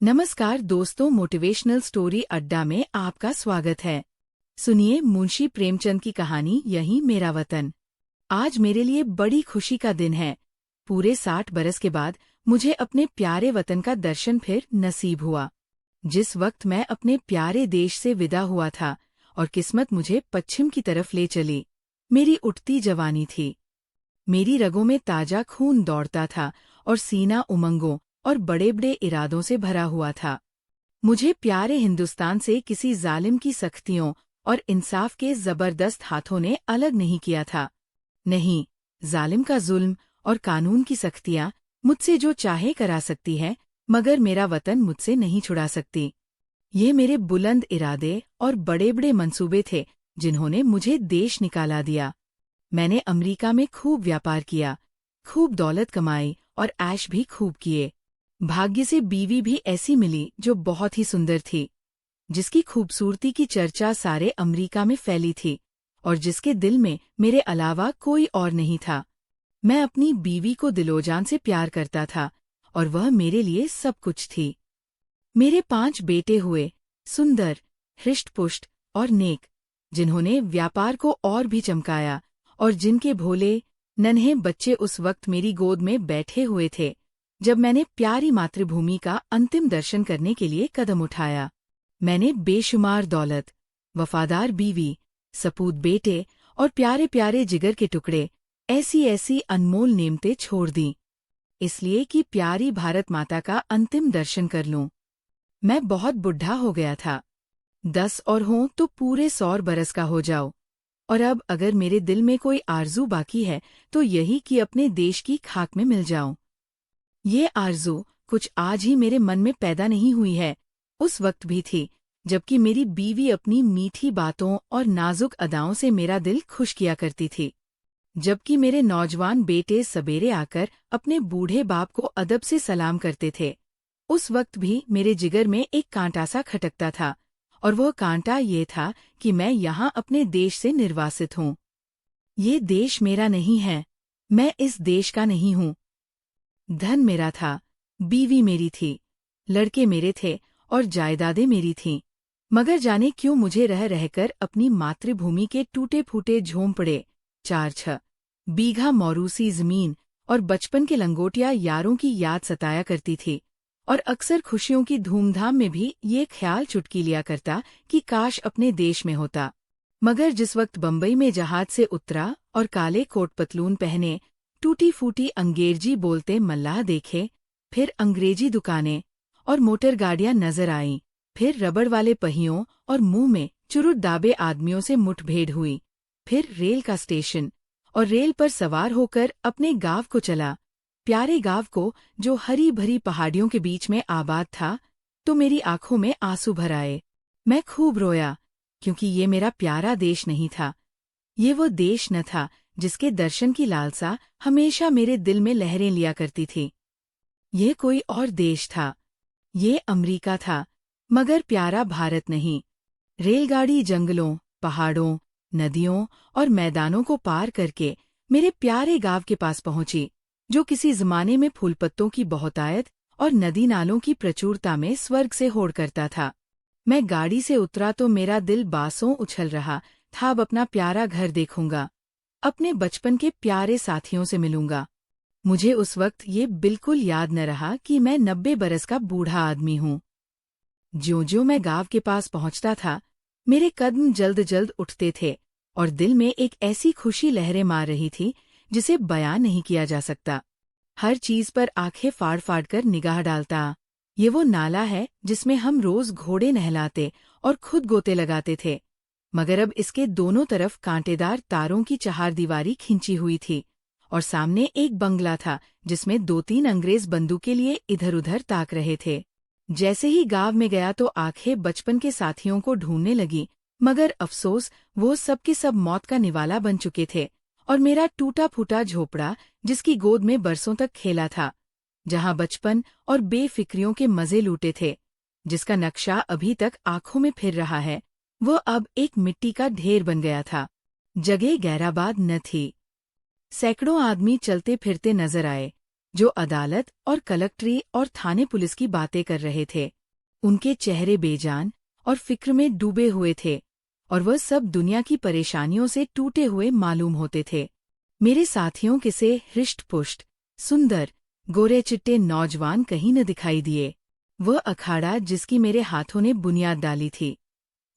नमस्कार दोस्तों, motivational story अड्डा में आपका स्वागत है। सुनिए मुंशी प्रेमचंद की कहानी यही मेरा वतन। आज मेरे लिए बड़ी खुशी का दिन है। पूरे 60 बरस के बाद मुझे अपने प्यारे वतन का दर्शन फिर नसीब हुआ। जिस वक्त मैं अपने प्यारे देश से विदा हुआ था और किस्मत मुझे पश्चिम की तरफ ले चली, मेरी उठती जवानी थी। मेरी रगों में ताजा खून दौड़ता था और सीना उमंगों और बड़े बड़े इरादों से भरा हुआ था। मुझे प्यारे हिंदुस्तान से किसी जालिम की सख्तियों और इंसाफ के जबरदस्त हाथों ने अलग नहीं किया था। नहीं, जालिम का जुल्म और कानून की सख्तियां मुझसे जो चाहे करा सकती है, मगर मेरा वतन मुझसे नहीं छुड़ा सकती। ये मेरे बुलंद इरादे और बड़े बड़े मंसूबे थे जिन्होंने मुझे देश निकाला दिया। मैंने अमेरिका में खूब व्यापार किया, खूब दौलत कमाई और ऐश भी खूब किए। भाग्य से बीवी भी ऐसी मिली जो बहुत ही सुंदर थी, जिसकी खूबसूरती की चर्चा सारे अमेरिका में फैली थी और जिसके दिल में मेरे अलावा कोई और नहीं था। मैं अपनी बीवी को दिलोजान से प्यार करता था और वह मेरे लिए सब कुछ थी। मेरे 5 बेटे हुए, सुंदर, हृष्टपुष्ट और नेक, जिन्होंने व्यापार को और भी चमकाया और जिनके भोले नन्हे बच्चे उस वक्त मेरी गोद में बैठे हुए थे जब मैंने प्यारी मातृभूमि का अंतिम दर्शन करने के लिए कदम उठाया। मैंने बेशुमार दौलत, वफादार बीवी, सपूत बेटे और प्यारे प्यारे जिगर के टुकड़े, ऐसी ऐसी अनमोल नेमतें छोड़ दी, इसलिए कि प्यारी भारत माता का अंतिम दर्शन कर लूं। मैं बहुत बुढ़ा हो गया था। 10 और हों तो पूरे 100 बरस का हो जाओ। और अब अगर मेरे दिल में कोई आरजू बाकी है तो यही कि अपने देश की खाक में मिल जाऊं। ये आरज़ू कुछ आज ही मेरे मन में पैदा नहीं हुई है, उस वक्त भी थी जबकि मेरी बीवी अपनी मीठी बातों और नाजुक अदाओं से मेरा दिल खुश किया करती थी। जबकि मेरे नौजवान बेटे सबेरे आकर अपने बूढ़े बाप को अदब से सलाम करते थे, उस वक्त भी मेरे जिगर में एक कांटा सा खटकता था, और वह कांटा ये था कि मैं यहाँ अपने देश से निर्वासित हूँ। ये देश मेरा नहीं है, मैं इस देश का नहीं हूँ। धन मेरा था, बीवी मेरी थी, लड़के मेरे थे और जायदादें मेरी थीं, मगर जाने क्यों मुझे रह रहकर अपनी मातृभूमि के टूटे फूटे झोंपड़े, 4-6 बीघा मौरूसी जमीन और बचपन के लंगोटिया यारों की याद सताया करती थी। और अक्सर खुशियों की धूमधाम में भी ये ख्याल चुटकी लिया करता कि काश अपने देश में होता। मगर जिस वक्त बम्बई में जहाज से उतरा और काले कोट पतलून पहने टूटी फूटी अंग्रेजी बोलते मल्लाह देखे, फिर अंग्रेजी दुकानें और मोटर गाड़ियां नजर आईं, फिर रबड़ वाले पहियों और मुंह में चुरुट दाबे आदमियों से मुठभेड़ हुई, फिर रेल का स्टेशन और रेल पर सवार होकर अपने गांव को चला, प्यारे गांव को जो हरी भरी पहाड़ियों के बीच में आबाद था, तो मेरी आंखों में आंसू भर आए। मैं खूब रोया, क्योंकि ये मेरा प्यारा देश नहीं था। ये वो देश न था जिसके दर्शन की लालसा हमेशा मेरे दिल में लहरें लिया करती थी। ये कोई और देश था, ये अमेरिका था, मगर प्यारा भारत नहीं। रेलगाड़ी जंगलों, पहाड़ों, नदियों और मैदानों को पार करके मेरे प्यारे गांव के पास पहुंची, जो किसी जमाने में फूलपत्तों की बहुतायत और नदी नालों की प्रचुरता में स्वर्ग से होड़ करता था। मैं गाड़ी से उतरा तो मेरा दिल बासों उछल रहा था, अब अपना प्यारा घर देखूंगा, अपने बचपन के प्यारे साथियों से मिलूंगा। मुझे उस वक्त ये बिल्कुल याद न रहा कि मैं 90 बरस का बूढ़ा आदमी हूँ। ज्यों-ज्यों मैं गांव के पास पहुंचता था, मेरे कदम जल्द जल्द उठते थे और दिल में एक ऐसी खुशी लहरें मार रही थी जिसे बयान नहीं किया जा सकता। हर चीज पर आंखें फाड़ फाड़ कर निगाह डालता। ये वो नाला है जिसमें हम रोज घोड़े नहलाते और खुद गोते लगाते थे, मगर अब इसके दोनों तरफ कांटेदार तारों की चहारदीवारी खिंची हुई थी और सामने एक बंगला था जिसमें 2-3 अंग्रेज बंदूकें लिए इधर उधर ताक रहे थे। जैसे ही गांव में गया तो आंखें बचपन के साथियों को ढूंढने लगी, मगर अफसोस वो सब के सब मौत का निवाला बन चुके थे और मेरा टूटा फूटा झोपड़ा, जिसकी गोद में बरसों तक खेला था, जहां बचपन और बेफिक्रियों के मजे लूटे थे, जिसका नक्शा अभी तक आंखों में फिर रहा है, वो अब एक मिट्टी का ढेर बन गया था। जगह गैराबाद न थी। सैकड़ों आदमी चलते फिरते नजर आए, जो अदालत और कलेक्ट्री और थाने पुलिस की बातें कर रहे थे। उनके चेहरे बेजान और फिक्र में डूबे हुए थे, और वह सब दुनिया की परेशानियों से टूटे हुए मालूम होते थे। मेरे साथियों के से हृष्ट-पुष्ट, सुंदर, गोरे चिट्टे नौजवान कहीं न दिखाई दिए। वह अखाड़ा जिसकी मेरे हाथों ने बुनियाद डाली थी,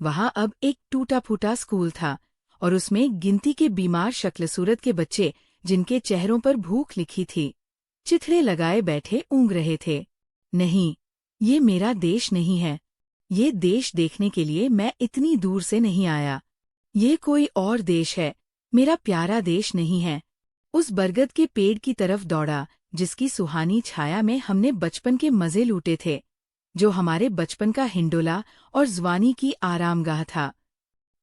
वहां अब एक टूटा-फूटा स्कूल था, और उसमें गिनती के बीमार शक्ल सूरत के बच्चे जिनके चेहरों पर भूख लिखी थी, चिथड़े लगाए बैठे ऊँग रहे थे। नहीं, ये मेरा देश नहीं है। ये देश देखने के लिए मैं इतनी दूर से नहीं आया। ये कोई और देश है, मेरा प्यारा देश नहीं है। उस बरगद के पेड़ की तरफ दौड़ा जिसकी सुहानी छाया में हमने बचपन के मजे लूटे थे, जो हमारे बचपन का हिंडोला और जवानी की आरामगाह था।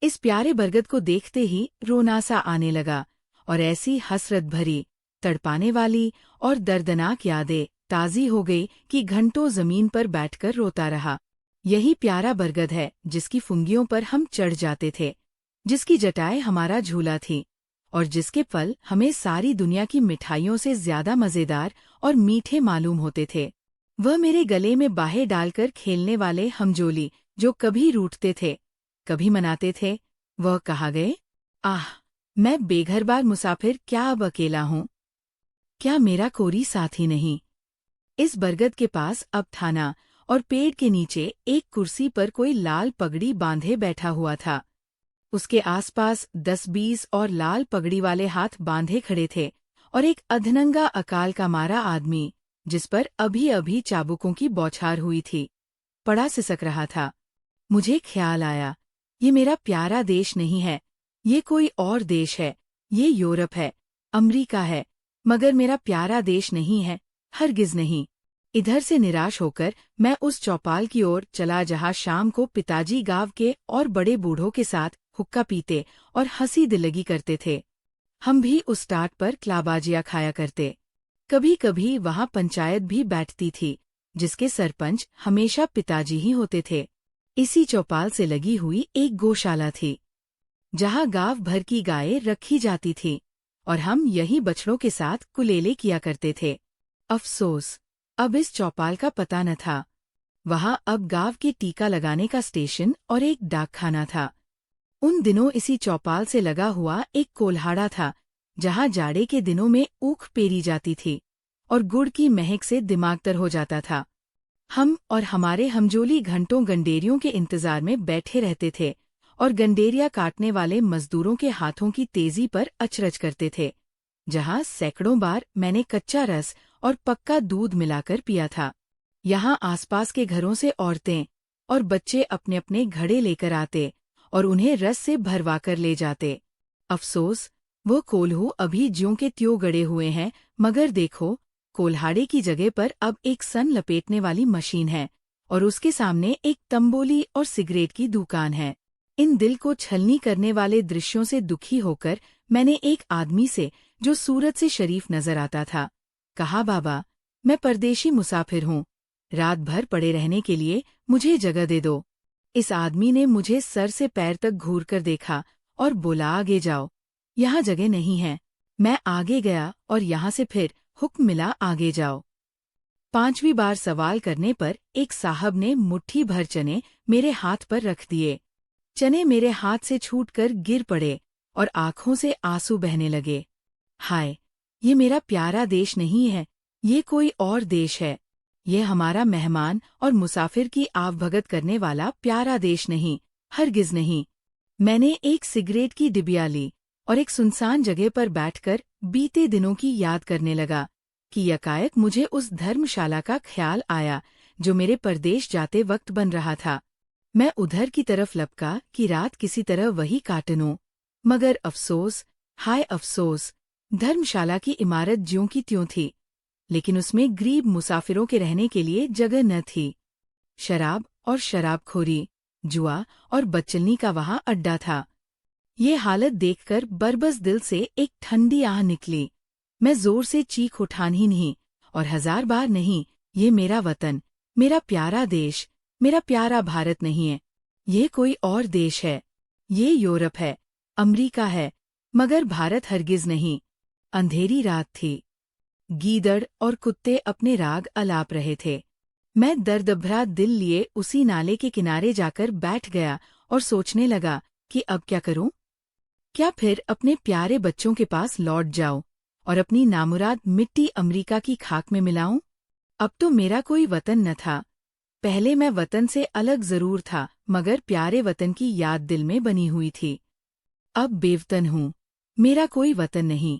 इस प्यारे बरगद को देखते ही रोना सा आने लगा, और ऐसी हसरत भरी, तड़पाने वाली और दर्दनाक यादें ताज़ी हो गई कि घंटों जमीन पर बैठकर रोता रहा। यही प्यारा बरगद है जिसकी फुंगियों पर हम चढ़ जाते थे, जिसकी जटाएं हमारा झूला थी, और जिसके फल हमें सारी दुनिया की मिठाइयों से ज्यादा मजेदार और मीठे मालूम होते थे। वह मेरे गले में बाहें डालकर खेलने वाले हमजोली जो कभी रूठते थे, कभी मनाते थे, वह कहाँ गए? आह, मैं बेघर-बार मुसाफिर क्या अब अकेला हूँ? क्या मेरा कोई साथी नहीं? इस बरगद के पास अब थाना और पेड़ के नीचे एक कुर्सी पर कोई लाल पगड़ी बांधे बैठा हुआ था। उसके आसपास 10-20 और लाल पगड़ी वाले हाथ बांधे खड़े थे, और एक अधनंगा अकाल का मारा आदमी, जिस पर अभी-अभी चाबुकों की बौछार हुई थी, पड़ा सिसक रहा था। मुझे ख्याल आया, ये मेरा प्यारा देश नहीं है, ये कोई और देश है, ये यूरोप है, अमरीका है, मगर मेरा प्यारा देश नहीं है, हरगिज नहीं। इधर से निराश होकर मैं उस चौपाल की ओर चला जहाँ शाम को पिताजी गांव के और बड़े बूढ़ों के साथ हुक्का पीते और हंसी दिल्लगी करते थे। हम भी उस टाट पर क्लाबाजिया खाया करते। कभी-कभी वहाँ पंचायत भी बैठती थी, जिसके सरपंच हमेशा पिताजी ही होते थे। इसी चौपाल से लगी हुई एक गौशाला थी, जहाँ गांव भर की गायें रखी जाती थी, और हम यही बछड़ों के साथ कुलेले किया करते थे। अफसोस, अब इस चौपाल का पता न था। वहाँ अब गांव के टीका लगाने का स्टेशन और एक डाकखाना था। उन दिनों इसी चौपाल से लगा हुआ एक कोल्हाड़ा था, जहाँ जाड़े के दिनों में ऊख पेरी जाती थी, और गुड़ की महक से दिमाग तर हो जाता था। हम और हमारे हमजोली घंटों गंडेरियों के इंतजार में बैठे रहते थे, और गंडेरिया काटने वाले मजदूरों के हाथों की तेजी पर अचरज करते थे, जहाँ सैकड़ों बार मैंने कच्चा रस और पक्का दूध मिलाकर पिया था। यहाँ आसपास के घरों से औरतें और बच्चे अपने अपने घड़े लेकर आते और उन्हें रस से भरवाकर ले जाते। अफसोस, वो कोल्हू अभी ज्यों के त्यों गड़े हुए हैं, मगर देखो, कोल्हाड़े की जगह पर अब एक सन लपेटने वाली मशीन है, और उसके सामने एक तंबोली और सिगरेट की दुकान है। इन दिल को छलनी करने वाले दृश्यों से दुखी होकर मैंने एक आदमी से, जो सूरत से शरीफ नजर आता था, कहा, बाबा, मैं परदेशी मुसाफिर हूँ, रात भर पड़े रहने के लिए मुझे जगह दे दो। इस आदमी ने मुझे सर से पैर तक घूर कर देखा और बोला, आगे जाओ, यहाँ जगह नहीं है। मैं आगे गया और यहाँ से फिर हुक्म मिला, आगे जाओ। 5वीं बार सवाल करने पर एक साहब ने मुट्ठी भर चने मेरे हाथ पर रख दिए। चने मेरे हाथ से छूटकर गिर पड़े और आंखों से आंसू बहने लगे। हाय, ये मेरा प्यारा देश नहीं है, ये कोई और देश है। ये हमारा मेहमान और मुसाफिर की आवभगत करने वाला प्यारा देश नहीं, हरगिज नहीं। मैंने एक सिगरेट की डिबिया ली और एक सुनसान जगह पर बैठकर बीते दिनों की याद करने लगा कि यकायक मुझे उस धर्मशाला का ख्याल आया जो मेरे परदेश जाते वक्त बन रहा था। मैं उधर की तरफ लपका कि रात किसी तरह वही काट लूं, मगर अफसोस, हाय अफसोस, धर्मशाला की इमारत ज्यों की त्यों थी, लेकिन उसमें गरीब मुसाफिरों के रहने के लिए जगह न थी। शराब और शराबखोरी, जुआ और बदचलनी का वहाँ अड्डा था। ये हालत देखकर बरबस दिल से एक ठंडी आह निकली। मैं जोर से चीख उठान ही नहीं, और 1000 बार नहीं, ये मेरा वतन, मेरा प्यारा देश, मेरा प्यारा भारत नहीं है, ये कोई और देश है, ये यूरोप है, अमरीका है, मगर भारत हरगिज नहीं। अंधेरी रात थी। गीदड़ और कुत्ते अपने राग अलाप रहे थे। मैं दर्दभरा दिल लिए उसी नाले के किनारे जाकर बैठ गया और सोचने लगा कि अब क्या करूं? क्या फिर अपने प्यारे बच्चों के पास लौट जाऊं और अपनी नामुराद मिट्टी अमरीका की खाक में मिलाऊं? अब तो मेरा कोई वतन न था। पहले मैं वतन से अलग जरूर था, मगर प्यारे वतन की याद दिल में बनी हुई थी। अब बेवतन हूँ, मेरा कोई वतन नहीं।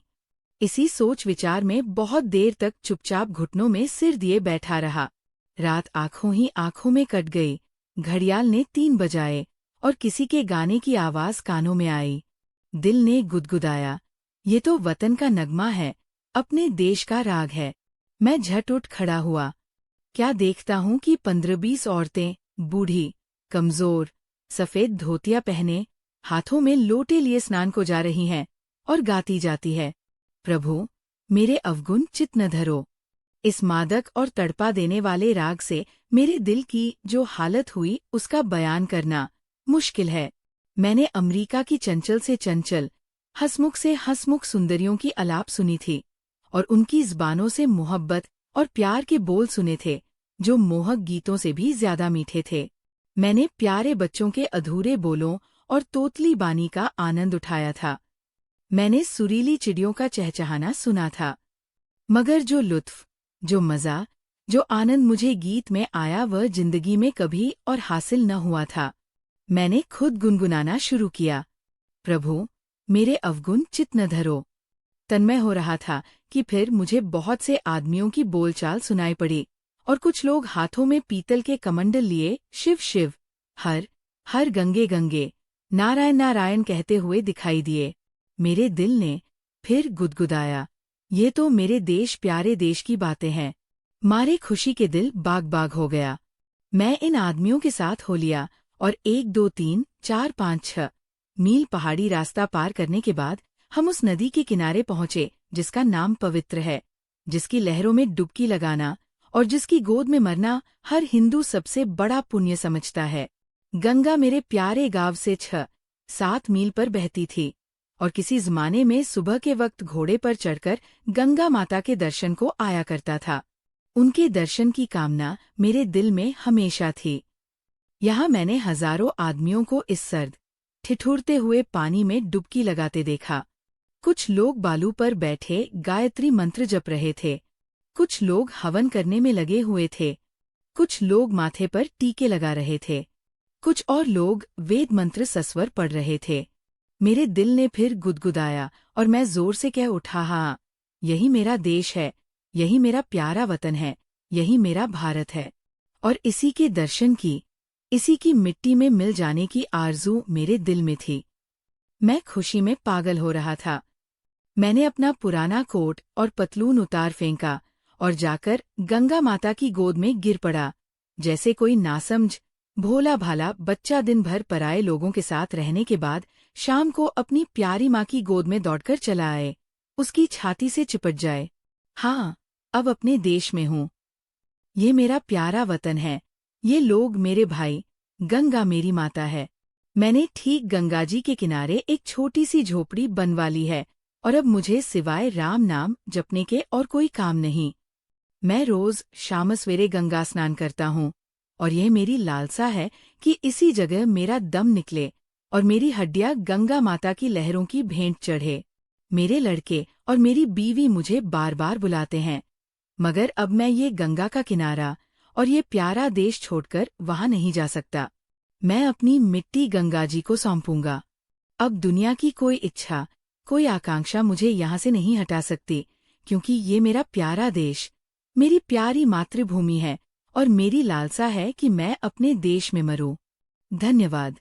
इसी सोच विचार में बहुत देर तक चुपचाप घुटनों में सिर दिए बैठा रहा। रात आंखों ही आंखों में कट गई। घड़ियाल ने 3 बजाए और किसी के गाने की आवाज कानों में आई। दिल ने गुदगुदाया, ये तो वतन का नगमा है, अपने देश का राग है। मैं झट उठ खड़ा हुआ। क्या देखता हूँ कि 15-20 औरतें, बूढ़ी, कमजोर, सफेद धोतियां पहने, हाथों में लोटे लिए स्नान को जा रही हैं और गाती जाती है, प्रभु, मेरे अवगुण चित न धरो। इस मादक और तड़पा देने वाले राग से मेरे दिल की जो हालत हुई उसका बयान करना मुश्किल है। मैंने अमरीका की चंचल से चंचल, हंसमुख से हंसमुख सुंदरियों की आलाप सुनी थी और उनकी ज़बानों से मोहब्बत और प्यार के बोल सुने थे जो मोहक गीतों से भी ज्यादा मीठे थे। मैंने प्यारे बच्चों के अधूरे बोलों और तोतली बानी का आनंद उठाया था। मैंने सुरीली चिड़ियों का चहचहाना सुना था। मगर जो लुत्फ, जो मज़ा, जो आनंद मुझे गीत में आया वह जिंदगी में कभी और हासिल न हुआ था। मैंने खुद गुनगुनाना शुरू किया, प्रभु, मेरे अवगुण चित न धरो। तन्मय हो रहा था कि फिर मुझे बहुत से आदमियों की बोलचाल सुनाई पड़ी और कुछ लोग हाथों में पीतल के कमंडल लिए शिव शिव, हर हर गंगे गंगे, नारायण नारायण कहते हुए दिखाई दिए। मेरे दिल ने फिर गुदगुदाया, ये तो मेरे देश प्यारे देश की बातें हैं। मारे खुशी के दिल बाग बाग हो गया। मैं इन आदमियों के साथ हो लिया और 1 2 3 4 5 6 मील पहाड़ी रास्ता पार करने के बाद हम उस नदी के किनारे पहुंचे जिसका नाम पवित्र है, जिसकी लहरों में डुबकी लगाना और जिसकी गोद में मरना हर हिंदू सबसे बड़ा पुण्य समझता है। गंगा मेरे प्यारे गांव से 6-7 मील पर बहती थी और किसी ज़माने में सुबह के वक्त घोड़े पर चढ़कर गंगा माता के दर्शन को आया करता था। उनके दर्शन की कामना मेरे दिल में हमेशा थी। यहाँ मैंने हजारों आदमियों को इस सर्द, ठिठुरते हुए पानी में डुबकी लगाते देखा। कुछ लोग बालू पर बैठे गायत्री मंत्र जप रहे थे, कुछ लोग हवन करने में लगे हुए थे, कुछ लोग माथे पर टीके लगा रहे थे, कुछ और लोग वेद मंत्र सस्वर पढ़ रहे थे। मेरे दिल ने फिर गुदगुदाया और मैं जोर से कह उठा, हाँ, यही मेरा देश है, यही मेरा प्यारा वतन है, यही मेरा भारत है। और इसी के दर्शन की, इसी की मिट्टी में मिल जाने की आरज़ू मेरे दिल में थी। मैं खुशी में पागल हो रहा था। मैंने अपना पुराना कोट और पतलून उतार फेंका और जाकर गंगा माता की गोद में गिर पड़ा। जैसे कोई नासमझ, भोला भाला बच्चा दिन भर पराए लोगों के साथ रहने के बाद शाम को अपनी प्यारी माँ की गोद में दौड़कर चला आए, उसकी छाती से चिपट जाए। हाँ, अब अपने देश में हूँ। ये मेरा प्यारा वतन है, ये लोग मेरे भाई, गंगा मेरी माता है। मैंने ठीक गंगा जी के किनारे एक छोटी सी झोपड़ी बनवा ली है और अब मुझे सिवाय राम नाम जपने के और कोई काम नहीं। मैं रोज शाम सवेरे गंगा स्नान करता हूँ और यह मेरी लालसा है कि इसी जगह मेरा दम निकले और मेरी हड्डियां गंगा माता की लहरों की भेंट चढ़े। मेरे लड़के और मेरी बीवी मुझे बार बार बुलाते हैं, मगर अब मैं ये गंगा का किनारा और ये प्यारा देश छोड़कर वहां नहीं जा सकता। मैं अपनी मिट्टी गंगा जी को सौंपूंगा। अब दुनिया की कोई इच्छा, कोई आकांक्षा मुझे यहाँ से नहीं हटा सकती, क्योंकि ये मेरा प्यारा देश, मेरी प्यारी मातृभूमि है और मेरी लालसा है कि मैं अपने देश में मरूं। धन्यवाद।